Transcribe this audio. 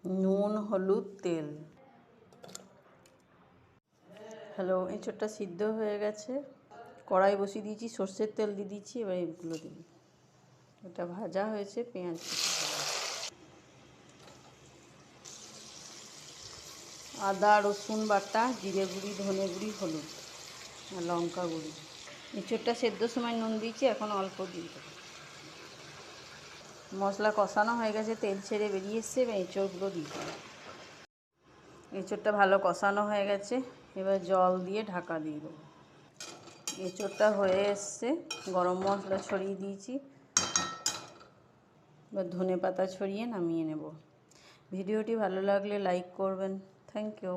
নুন, হলুদ, তেল। হ্যালো, এঁচোড়টা সিদ্ধ হয়ে গেছে। কড়াই বসিয়ে দিয়েছি, সর্ষের তেল দিয়ে দিচ্ছি। এবার এগুলো দিই। এটা ভাজা হয়েছে, পেঁয়াজ আদা রসুন বাটা, জিরে গুঁড়ি, ধনে গুঁড়ি, হলুদ আর লঙ্কা গুঁড়ি। এঁচোড়টা সেদ্ধর সময় নুন দিয়েছি, এখন অল্প দিয়ে দেবো। মশলা কষানো হয়ে গেছে, তেল ছেড়ে বেরিয়ে এসছে। এবার এঁচোড়গুলো দিয়ে দেবো। এঁচোড়টা ভালো কষানো হয়ে গেছে, এবার জল দিয়ে ঢাকা দিয়ে দেবো। এঁচোড়টা হয়ে এসছে, গরম মশলা ছড়িয়ে দিয়েছি। এবার ধনে পাতা ছড়িয়ে নামিয়ে নেব। ভিডিওটি ভালো লাগলে লাইক করবেন। Thank you.